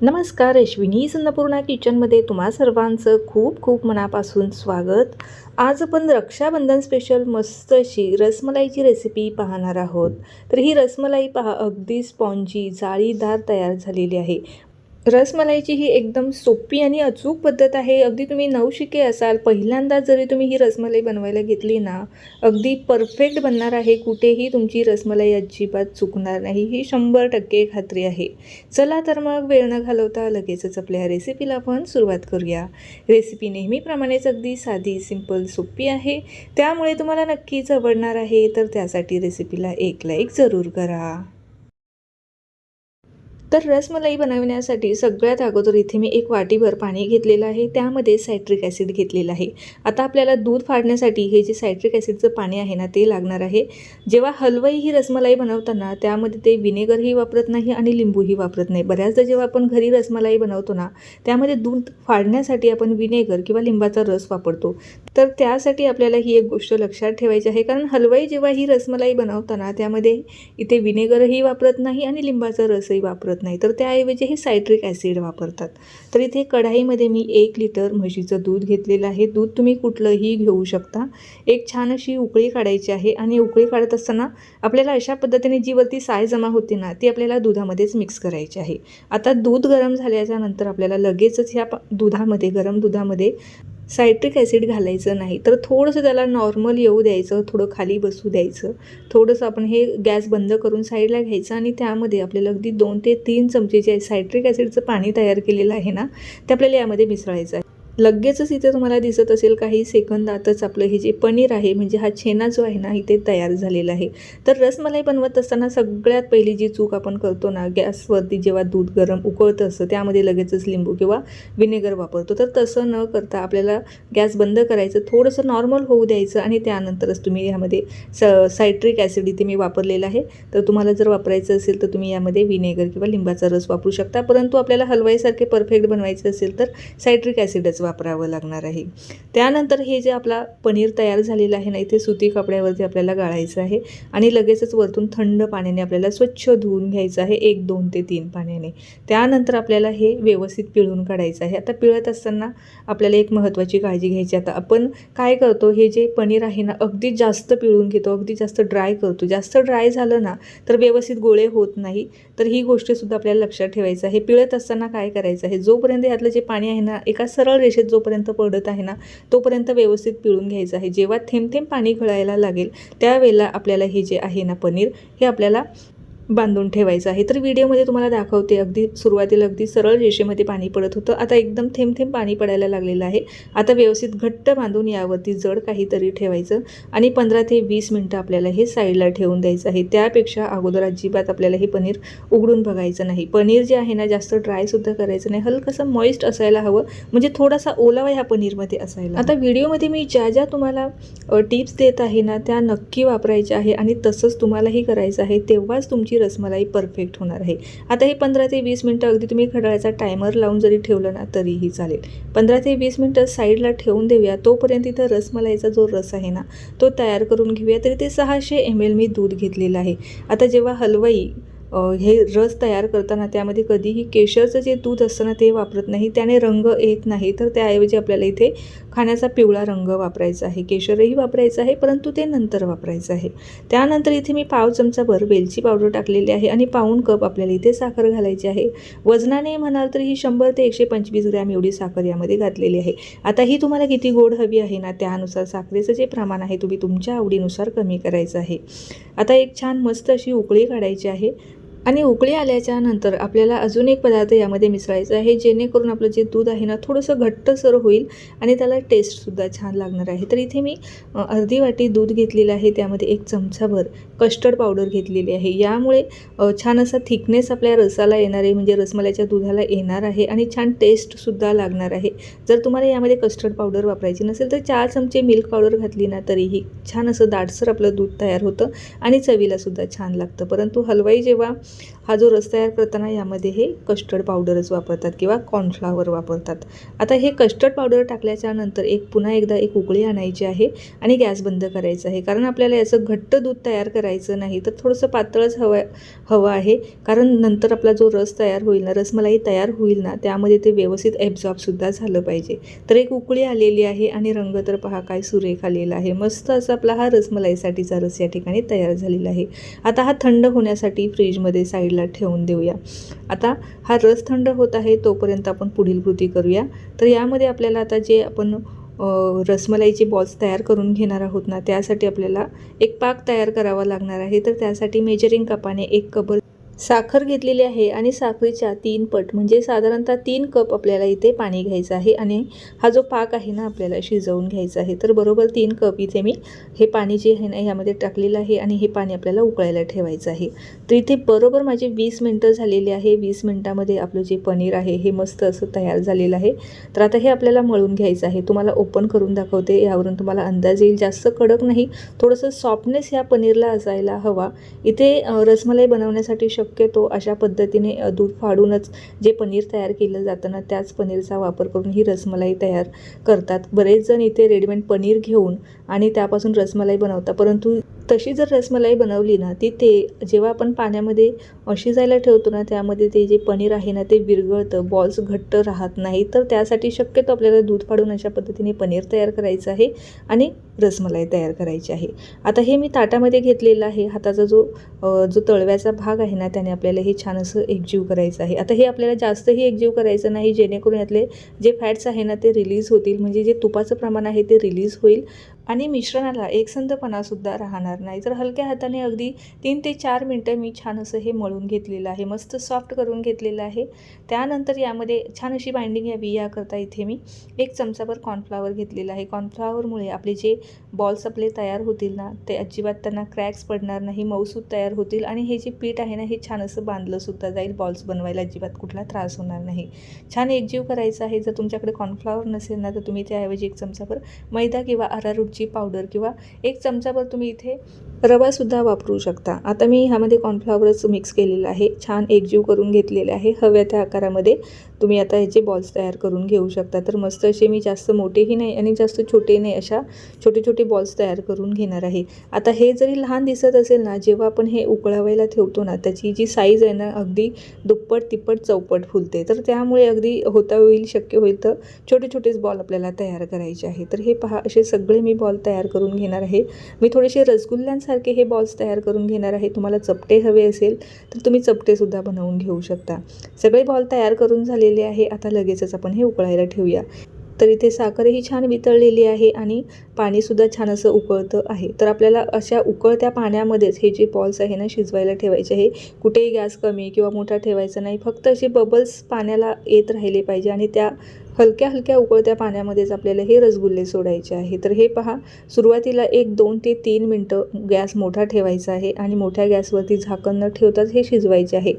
नमस्कार, अश्विनी अन्नपूर्णा किचनमध्ये तुम्हा सर्वांचं खूप खूप मनापासून स्वागत। आज आपण रक्षाबंधन स्पेशल मस्त अशी रसमलाईची रेसिपी पाहणार आहोत। तर ही रसमलाई पहा, अगदी स्पॉन्जी जाळीदार तयार झालेली आहे। रसमलाईची ही एकदम सोपी आणि अचूक पद्धत आहे। अगदी तुम्ही नवशिके असाल, पहिल्यांदा जरी तुम्ही ही रसमलाई बनवायला घेतली ना, अगदी परफेक्ट बनणार आहे। कुठेही तुमची रसमलाई अजिबात चुकणार नाही, ही 100% खात्री आहे। चला तर मग वेळ न घालवता लगेचच आपल्या रेसिपीला आपण सुरुवात करूया। रेसिपी नेहमीप्रमाणेच अगदी साधी, सिंपल, सोपी आहे, त्यामुळे तुम्हाला नक्कीच आवडणार आहे। तर त्यासाठी रेसिपीला एक लाईक जरूर करा। तर रसमलाई बनवण्यासाठी सगळ्यात अगोदर इथे मी एक वाटीभर पाणी घेतलेलं आहे, त्यामध्ये सायट्रिक ॲसिड घेतलेलं आहे। आता आपल्याला दूध फाडण्यासाठी हे जे सायट्रिक ॲसिडचं पाणी आहे ना, ते लागणार आहे। जेव्हा हलवाई ही रसमलाई बनवताना त्यामध्ये ते विनेगरही वापरत नाही आणि लिंबूही वापरत नाही। बऱ्याचदा जेव्हा आपण घरी रसमलाई बनवतो ना, त्यामध्ये दूध फाडण्यासाठी आपण विनेगर किंवा लिंबाचा रस वापरतो। तर त्यासाठी आपल्याला ही एक गोष्ट लक्षात ठेवायची आहे, कारण हलवाई जेव्हा ही रसमलाई बनवताना त्यामध्ये इथे विनेगरही वापरत नाही आणि लिंबाचा रसही वापरत नाही, तर त्याऐवजी हे सायट्रिक ॲसिड वापरतात। तर इथे कढाईमध्ये मी 1 लिटर म्हशीचं दूध घेतलेलं आहे। दूध तुम्ही कुठलंही घेऊ शकता। एक छान अशी उकळी काढायची आहे आणि उकळी काढत असताना आपल्याला अशा पद्धतीने जी वरती साय जमा होते ना, ती आपल्याला दुधामध्येच मिक्स करायची आहे। आता दूध गरम झाल्याच्या नंतर आपल्याला लगेचच ह्या दुधामध्ये, गरम दुधामध्ये सायट्रिक ॲसिड घालायचं नाही, तर थोडंसं त्याला नॉर्मल येऊ द्यायचं, थोडं खाली बसू द्यायचं। थोडंसं आपण हे गॅस बंद करून साईडला घ्यायचं आणि त्यामध्ये आपल्याला अगदी 2 ते 3 चमचे जे सायट्रिक ॲसिडचं पाणी तयार केलेलं आहे ना, ते आपल्याला यामध्ये मिसळायचं आहे। लगेचच इथे तुम्हाला दिसत असेल काही सेकंदातच आपलं हे जे पनीर आहे, म्हणजे हा छेना जो आहे ना, इथे तयार झालेला आहे। तर रसमलाई बनवत असताना सगळ्यात पहिली जी चूक आपण करतो ना, गॅसवरती जेव्हा दूध गरम उकळतं असतं त्यामध्ये लगेचच लिंबू किंवा विनेगर वापरतो। तर तसं न करता आपल्याला गॅस बंद करायचं, थोडंसं नॉर्मल होऊ द्यायचं आणि त्यानंतरच तुम्ही यामध्ये सायट्रिक ॲसिड इथे मी वापरलेलं आहे। तर तुम्हाला जर वापरायचं असेल तर तुम्ही यामध्ये विनेगर किंवा लिंबाचा रस वापरू शकता, परंतु आपल्याला हलवाईसारखे परफेक्ट बनवायचे असेल तर सायट्रिक ॲसिडच वापरावं लागणार आहे। त्यानंतर हे जे आपला पनीर तयार झालेलं आहे ना, इथे सुती कपड्यावरती आपल्याला गाळायचं आहे आणि लगेचच वरतून थंड पाण्याने आपल्याला स्वच्छ धुवून घ्यायचं आहे, 1, 2 ते 3 पाण्याने। त्यानंतर आपल्याला हे व्यवस्थित पिळून काढायचं आहे। आता पिळत असताना आपल्याला एक महत्त्वाची काळजी घ्यायची। आता आपण काय करतो, हे जे पनीर आहे ना, अगदी जास्त पिळून घेतो, अगदी जास्त ड्राय करतो। जास्त ड्राय झालं ना तर व्यवस्थित गोळे होत नाही, तर ही गोष्टसुद्धा आपल्याला लक्षात ठेवायचं आहे। पिळत असताना काय करायचं आहे, जोपर्यंत यातलं जे पाणी आहे ना, एका सरळ रेषेत जोपर्यंत पडत आहे ना, तोपर्यंत व्यवस्थित पिळून घ्यायचं आहे। जेव्हा थेंब थेंब पाणी गळायला लागेल त्यावेळेला आपल्याला हे जे आहे ना पनीर, हे आपल्याला बांधून ठेवायचं आहे। तर व्हिडिओमध्ये तुम्हाला दाखवते, अगदी सुरुवातीला अगदी सरळ रेषेमध्ये पाणी पडत होतं, आता एकदम थेंब थेंब पाणी पडायला लागलेलं आहे। आता व्यवस्थित घट्ट बांधून यावरती जड काहीतरी ठेवायचं आणि 15 ते 20 मिनटं आपल्याला हे साईडला ठेवून द्यायचं आहे। त्यापेक्षा अगोदर अजिबात आपल्याला हे पनीर उघडून बघायचं नाही। पनीर जे आहे ना, जास्त ड्रायसुद्धा करायचं नाही, हलकंसं मॉइस्ट असायला हवं, म्हणजे थोडासा ओलावा ह्या पनीरमध्ये असायला। आता व्हिडिओमध्ये मी ज्या ज्या तुम्हाला टिप्स देत आहे ना, त्या नक्की वापरायच्या आहे आणि तसंच तुम्हालाही करायचं आहे, तेव्हाच तुमची रसमलाई परफेक्ट होणार आहे। आता हे 15 ते 20 मिनटं अगदी तुम्ही घड्याळाचा टायमर लावून जरी ठेवलं ना तरीही चालेल। 15 ते 20 मिनटं साईडला ठेवून देऊया, तोपर्यंत इथं रसमलाईचा जो रस आहे ना, तो तयार करून घेऊया। तरी ते 600 ml मी दूध घेतलेलं आहे। आता जेव्हा हलवाई हे रस तयार करताना त्यामध्ये कधीही केशरचं जे दूध असतं ना, ते वापरत नाही, त्याने रंग येत नाही। तर त्याऐवजी आपल्याला इथे खाण्याचा पिवळा रंग वापरायचा आहे। केशरही वापरायचं आहे, परंतु ते नंतर वापरायचं आहे। त्यानंतर इथे मी पाव चमचाभर वेलची पावडर टाकलेली आहे आणि पाऊण कप आपल्याला इथे साखर घालायची आहे। वजनाने म्हणाल तर ही 100 ते 125 ग्रॅम एवढी साखर यामध्ये घातलेली आहे। आता ही तुम्हाला किती गोड हवी आहे ना, त्यानुसार साखरेचं जे प्रमाण आहे तुम्ही तुमच्या आवडीनुसार कमी करायचं आहे। आता एक छान मस्त अशी उकळी काढायची आहे आणि उकळी आल्याच्या नंतर आपल्याला अजून एक पदार्थ यामध्ये मिसळायचा आहे, जेणेकरून आपलं जे दूध आहे ना, थोडंसं घट्टसर होईल आणि त्याला टेस्टसुद्धा छान लागणार आहे। तर इथे मी अर्धी वाटी दूध घेतलेलं आहे, त्यामध्ये 1 चमचाभर कस्टर्ड पावडर घेतलेली आहे। यामुळे छान असा थिकनेस आपल्या रसाला येणार आहे, म्हणजे रसमलाईच्या दुधाला येणार आहे आणि छान टेस्टसुद्धा लागणार आहे। जर तुम्हाला यामध्ये कस्टर्ड पावडर वापरायची नसेल तर 4 चमचे मिल्क पावडर घातली ना तरीही छान असं दाटसर आपलं दूध तयार होतं आणि चवीलासुद्धा छान लागतं। परंतु हलवाई जेव्हा हा जो रस तयार करताना यामध्ये हे कस्टर्ड पावडरच वापरतात किंवा कॉर्नफ्लॉवर वापरतात. आता हे कस्टर्ड पावडर टाकल्याच्या नंतर पुन्हा एकदा एक उकळी आणायची आहे आणि गॅस बंद करायचा आहे. कारण आपल्याला याचं घट्ट दूध तयार करायचं नाही, तर थोडंसं पातळच हवं आहे. कारण नंतर आपला जो रस तयार होईल ना, रसमलाई तयार होईल ना, त्यामध्ये ते व्यवस्थित ॲब्झॉर्बसुद्धा झालं पाहिजे. तर एक उकळी आलेली आहे आणि रंग तर पहा काय सुरेख आलेला आहे. मस्त असा आपला हा रसमलाईसाठीचा रस या ठिकाणी तयार झालेला आहे. आता हा थंड होण्यासाठी फ्रीजमध्ये साईडला ठेवून देऊया. आता हा रस थंड होत आहे तोपर्यंत आपण पुढील कृती करूया. तर यामध्ये आपल्याला आता जे आपण रसमलाईचे बॉल्स तयार करून घेणार आहोत ना, त्यासाठी आपल्याला एक पाक तयार करावा लागणार आहे. तर त्यासाठी मेजरिंग कपाने 1 कप साखर घेतलेली आहे आणि साखरेच्या 3 पट म्हणजे साधारणतः 3 कप आपल्याला इथे पाणी घ्यायचं आहे आणि हा जो पाक आहे ना आपल्याला शिजवून घ्यायचा आहे. तर बरोबर 3 कप इथे मी हे पाणी जे आहे ना ह्यामध्ये टाकलेलं आहे आणि हे पाणी आपल्याला उकळायला ठेवायचं आहे. तर इथे बरोबर माझे 20 मिनटं झालेले आहे. 20 मिनटामध्ये आपलं जे पनीर आहे हे मस्त असं तयार झालेलं आहे. तर आता हे आपल्याला मळून घ्यायचं आहे. तुम्हाला ओपन करून दाखवते, यावरून तुम्हाला अंदाज येईल. जास्त कडक नाही, थोडंसं सॉफ्टनेस ह्या पनीरला असायला हवा. इथे रसमलाई बनवण्यासाठी शक्यतो अशा पद्धतीने दूध फाडूनच जे पनीर तयार केलं जातं ना, त्याच पनीरचा वापर करून ही रसमलाई तयार करतात. बरेच जण इथे रेडीमेड पनीर घेऊन आणि त्यापासून रसमलाई बनवतात, परंतु तशी जर रसमलाई बनवली ना, ते जेव्हा आपण पाण्यामध्ये शिजायला ठेवतो ना, त्यामध्ये ते जे पनीर आहे ना ते विरघळतं, बॉल्स घट्ट राहत नाही. तर त्यासाठी शक्यतो आपल्याला दूध फाडून अशा पद्धतीने पनीर तयार करायचं आहे आणि रसमलाई तयार करायची आहे. आता हे मी ताटामध्ये घेतलेलं आहे. हाताचा जो तळव्याचा भाग आहे ना, त्याने आपल्याला हे छान असं एकजीव करायचं आहे. आता हे आपल्याला जास्तही एकजीव करायचं नाही, जेणेकरून यातले जे फॅट्स आहे ना ते रिलीज होतील, म्हणजे जे तुपाचं प्रमाण आहे ते रिलीज होईल आणि मिश्रणाला एकसंधपणासुद्धा राहणार नाही. तर हलक्या हाताने अगदी 3 ते 4 मिनटं मी छान असं हे मळून घेतलेलं आहे, मस्त सॉफ्ट करून घेतलेलं आहे. त्यानंतर यामध्ये छान अशी बाइंडिंग यावी याकरता इथे मी 1 चमचाभर कॉर्नफ्लॉवर घेतलेलं आहे. कॉर्नफ्लॉवरमुळे आपले जे बॉल्स आपले तयार होतील ना, ते अजिबात त्यांना क्रॅक्स पडणार नाही, मऊसूत तयार होतील आणि हे जे पीठ आहे ना हे छान असं बांधलंसुद्धा जाईल. बॉल्स बनवायला अजिबात कुठला त्रास होणार नाही. छान एकजीव करायचं आहे. जर तुमच्याकडे कॉर्नफ्लॉवर नसेल ना, तर तुम्ही त्याऐवजी 1 चमचाभर मैदा किंवा अरारूटची पावडर किंवा 1 चमचाभर तुम्ही इथे रवासुद्धा वापरू शकता. आता मी ह्यामध्ये कॉर्नफ्लॉवरच मिक्स केलेलं आहे, छान एकजीव करून घेतलेले आहे. हव्या त्या आकारामध्ये तुम्ही आता ह्याचे बॉल्स तयार करून घेऊ शकता. तर मस्त असे मी जास्त मोठेही नाही आणि जास्त छोटे नाही, अशा छोटे छोटे बॉल्स तयार करून घेणार आहे. आता हे जरी लहान दिसत असेल ना, जेव्हा आपण हे उकळावायला ठेवतो ना, त्याची जी साईज आहे ना अगदी दुप्पट तिप्पट चौपट फुलते. तर त्यामुळे अगदी शक्य होईल तर छोटे छोटेच बॉल आपल्याला तयार करायचे आहे. तर हे पहा, असे सगळे मी बॉल तयार करून घेणार आहे. मी थोडेसे रसगुल्ल्यांसारखे हे बॉल्स तयार करून घेणार आहे. तुम्हाला चपटे हवे असेल तर तुम्ही चपटेसुद्धा बनवून घेऊ शकता. सगळे बॉल तयार करून झालेले आहे. आता लगेचच आपण हे उकळायला ठेवूया. तर इथे साखरही छान वितळलेली आहे आणि पाणीसुद्धा छान असं उकळतं आहे. तर आपल्याला अशा उकळत्या पाण्यामध्येच हे जे बॉल्स आहे ना शिजवायला ठेवायचे आहे. कुठेही गॅस कमी किंवा मोठा ठेवायचा नाही, फक्त असे बबल्स पाण्याला येत राहिले पाहिजे आणि त्या हलक्या हलक्या उकळत्या पाण्यामध्येच आपल्याला हे रसगुल्ले सोडायचे आहे. तर हे पहा, सुरुवातीला 2 ते 3 मिनटं गॅस मोठा ठेवायचा आहे आणि मोठ्या गॅसवरती झाकण न ठेवताच हे शिजवायचे आहे.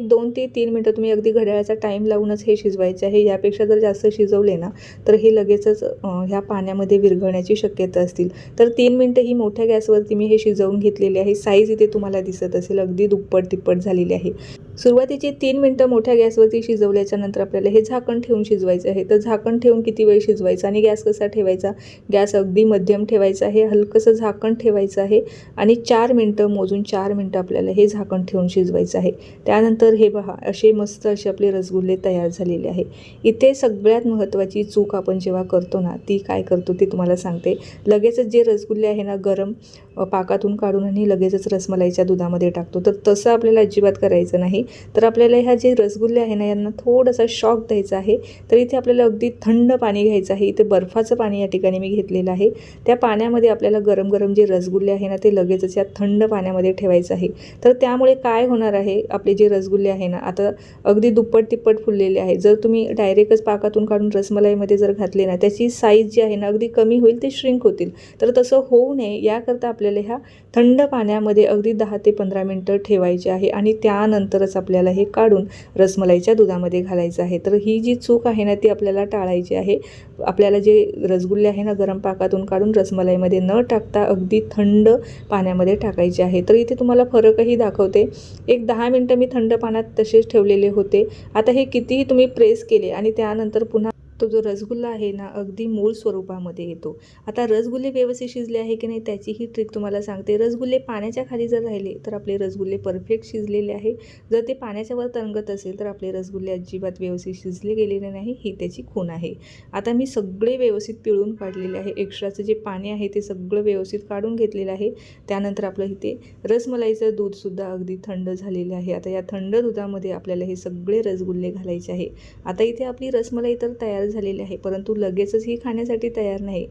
2 ते 3 मिनटं तुम्ही अगदी घड्याळाचा टाईम लावूनच हे शिजवायचे आहे. यापेक्षा जर जास्त शिजवले ना, तर हे लगेचच ह्या पाण्यामध्ये विरघळण्याची शक्यता असतील. तर 3 मिनटं ही मोठ्या गॅसवरती मी हे शिजवून घेतलेले आहे. साईज इथे तुम्हाला दिसत असेल, अगदी दुप्पट तिप्पट झालेली आहे. सुरुवातीचे 3 मिनटं मोठ्या गॅसवरती शिजवल्याच्या नंतर आपल्याला हे झाकण ठेवून शिजवायचं आहे. तर झाकण ठेवून किती वेळ शिजवायचं आणि गॅस कसा ठेवायचा, गॅस अगदी मध्यम ठेवायचा आहे. हलकंसं झाकण ठेवायचं आहे आणि 4 मिनटं मोजून 4 मिनटं आपल्याला हे झाकण ठेवून शिजवायचं आहे. त्यानंतर हे पहा, असे मस्त असे आपले रसगुल्ले तयार झालेले आहे. इथे सगळ्यात महत्त्वाची चूक आपण जेव्हा करतो ना, ती काय करतो ते तुम्हाला सांगते. लगेचच जे रसगुल्ले आहे ना गरम पाकातून काढून आणि लगेचच रसमलाईच्या दुधामध्ये टाकतो. तर तसं आपल्याला अजिबात करायचं नाही. तर आपल्याला ह्या जे रसगुल्ले आहे ना यांना थोडासा शॉक द्यायचा आहे. तर इथे आपल्याला अगदी थंड पाणी घ्यायचं आहे. इथे बर्फाचं पाणी या ठिकाणी मी घेतलेलं आहे. त्या पाण्यामध्ये आपल्याला गरम गरम जे रसगुल्ले आहे ना ते लगेचच या थंड पाण्यामध्ये ठेवायचं आहे. तर त्यामुळे काय होणार आहे, आपले जे रसगुल्ले आहे ना आता अगदी दुप्पट तिप्पट फुललेले आहे. जर तुम्ही डायरेक्टच पाकातून काढून रसमलाईमध्ये जर घातले ना, त्याची साईज जी आहे ना अगदी कमी होईल, ते श्रिंक होतील. तर तसं होऊ नये याकरता आपल्याला ह्या थंड पाण्यामध्ये अगदी 10 ते 15 मिनटं ठेवायचे आहे आणि त्यानंतरच आपल्याला हे काढून रसमलाईच्या दुधामध्ये घालायचं आहे। तर ही जी चूक आहे ना ती आपल्याला टाळायची आहे। आपल्याला जे रसगुल्ले आहे ना गरम पाकातून काढून रसमलाईमध्ये न टाकता अगदी थंड पाण्यामध्ये टाकायचे आहे। तर इथे तुम्हाला फरकही दाखवते। एक 10 मिनटं मी थंड पाण्यात तसेच ठेवलेले होते। आता हे कितीही तुम्ही प्रेस केले आणि त्यानंतर पुन्हा तो जो रसगुल्ला आहे ना अगदी मूळ स्वरूपामध्ये येतो। आता रसगुल्ले व्यवस्थित शिजले आहे की नाही त्याची ही ट्रिक तुम्हाला सांगते। रसगुल्ले पाण्याच्या खाली जर राहिले तर आपले रसगुल्ले परफेक्ट शिजलेले आहे। जर ते पाण्याच्या वर तरंगत असेल तर आपले रसगुल्ले अजिबात व्यवस्थित शिजले गेलेले नाही, ही त्याची खूण आहे। आता मी सगळे व्यवस्थित पिळून काढलेले आहे। एक्स्ट्राचं जे पाणी आहे ते सगळं व्यवस्थित काढून घेतलेलं आहे। त्यानंतर आपलं इथे रसमलाईचं दूधसुद्धा अगदी थंड झालेले आहे। आता या थंड दुधामध्ये आपल्याला हे सगळे रसगुल्ले घालायचे आहे। आता इथे आपली रसमलाई तर तयार झालेली आहे, परंतु लगेचच ही खाण्यासाठी तयार नाही।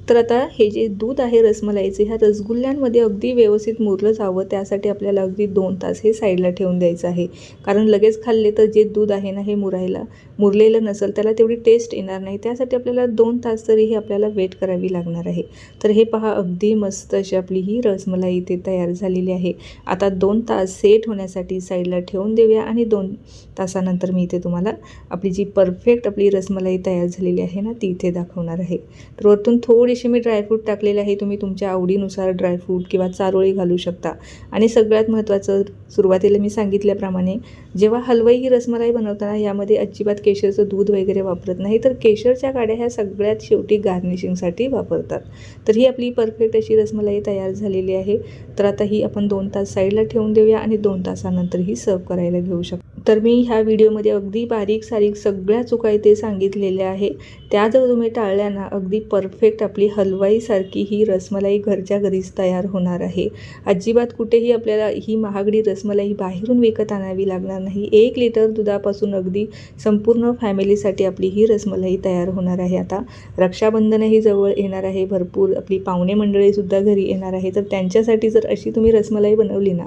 तर आता हे जे दूध आहे रसमलाईचे ह्या रसगुल्ल्यांमध्ये अगदी व्यवस्थित मुरलं जावं त्यासाठी आपल्याला अगदी 2 तास हे साईडला ठेवून द्यायचं आहे। कारण लगेच खाल्ले तर जे दूध आहे ना हे मुरलेलं नसेल, त्याला तेवढी टेस्ट येणार नाही। त्यासाठी आपल्याला 2 तास तरी हे आपल्याला वेट करावी लागणार आहे। तर हे पहा अगदी मस्त अशी आपली ही रसमलाई इथे तयार झालेली आहे। आता 2 तास सेट होण्यासाठी साईडला ठेवून देऊया आणि 2 तासानंतर मी इथे तुम्हाला आपली जी परफेक्ट आपली रसमलाई तयार झालेली आहे ना ती इथे दाखवणार आहे। तर वरतून थोडीशी मी ड्रायफ्रूट टाकलेले आहे। तुम्ही तुमच्या आवडीनुसार ड्रायफ्रूट किंवा चारोळी घालू शकता। आणि सगळ्यात महत्त्वाचं सुरुवातीला मी सांगितल्याप्रमाणे जेव्हा हलवाई ही रसमलाई बनवताना यामध्ये अजिबात केशरचं दूध वगैरे वापरत नाही, तर केशरच्या काड्या ह्या सगळ्यात शेवटी गार्निशिंगसाठी वापरतात। तर ही आपली परफेक्ट अशी रसमलाई तयार झालेली आहे। तर आता ही आपण 2 तास साईडला ठेवून देऊया आणि 2 तासानंतर ही सर्व करायला घेऊ शकतो। तर मी ह्या व्हिडिओमध्ये अगदी बारीक सारीक सगळ्या चुका इथे सांगितलेल्या आहे। त्या जर तुम्ही टाळल्या ना अगदी परफेक्ट आपली हलवाईसारखी ही रसमलाई घरच्या घरीच तयार होणार आहे। अजिबात कुठेही आपल्याला ही महागडी रसमलाई बाहेरून विकत आणावी लागणार नाही। 1 लिटर दुधापासून अगदी संपूर्ण फॅमिलीसाठी आपली ही रसमलाई तयार होणार आहे। आता रक्षाबंधनही जवळ येणार आहे, भरपूर आपली पाहुणे मंडळीसुद्धा घरी येणार आहे। तर त्यांच्यासाठी जर अशी तुम्ही रसमलाई बनवली ना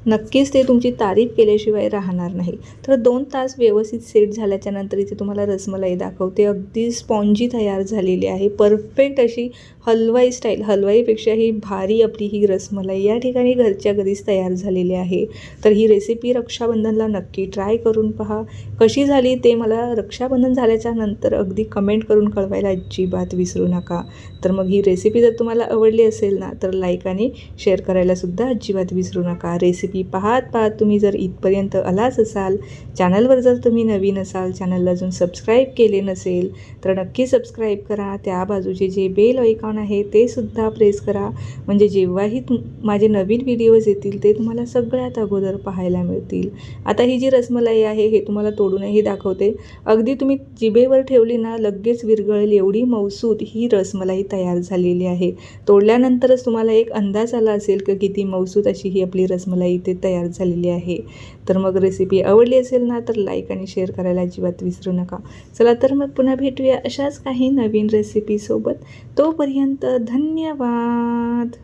नक्कीच ते तुमची तारीफ केल्याशिवाय राहणार नाही। तर 2 तास व्यवस्थित सेट झाल्याच्या नंतर इथे तुम्हाला रसमलाई दाखवते। अगदी स्पॉन्जी तयार झालेली आहे, परफेक्ट अशी हलवाई स्टाईल, हलवाईपेक्षाही भारी आपली ही रसमलाई या ठिकाणी घरच्या घरीच तयार झालेली आहे। तर ही रेसिपी रक्षाबंधनला नक्की ट्राय करून पहा। कशी झाली ते मला रक्षाबंधन झाल्याच्या नंतर अगदी कमेंट करून कळवायला अजिबात विसरू नका। तर मग ही रेसिपी जर तुम्हाला आवडली असेल ना तर लाईक आणि शेअर करायला सुद्धा अजिबात विसरू नका। रेसिपी पाहत तुम्ही जर इथपर्यंत आलाच असाल, चॅनलवर जर तुम्ही नवीन असाल, चॅनलला अजून सबस्क्राईब केले नसेल तर नक्की सबस्क्राईब करा। त्या बाजूचे जे बेल आयकॉन आहे ते सुद्धा प्रेस करा, म्हणजे जेव्हाही माझे नवीन व्हिडिओज येतील ते तुम्हाला सगळ्यात अगोदर पाहायला मिळतील। आता ही जी रसमलाई आहे हे तुम्हाला तोडूनही दाखवते। अगदी तुम्ही जिभेवर ठेवली ना लगेच विरघळेल एवढी मऊसूत ही रसमलाई तयार झालेली आहे। तोडल्यानंतरच तुम्हाला एक अंदाज आला असेल की किती मऊसूत अशी ही आपली रसमलाई इथे तयार झालेली आहे। तर मग रेसिपी आवडली असेल ना तर लाईक आणि शेअर करायला अजिबात विसरू नका। चला तर मग पुन्हा भेटूया अशाच काही नवीन रेसिपीसोबत। तोपर्यंत धन्यवाद।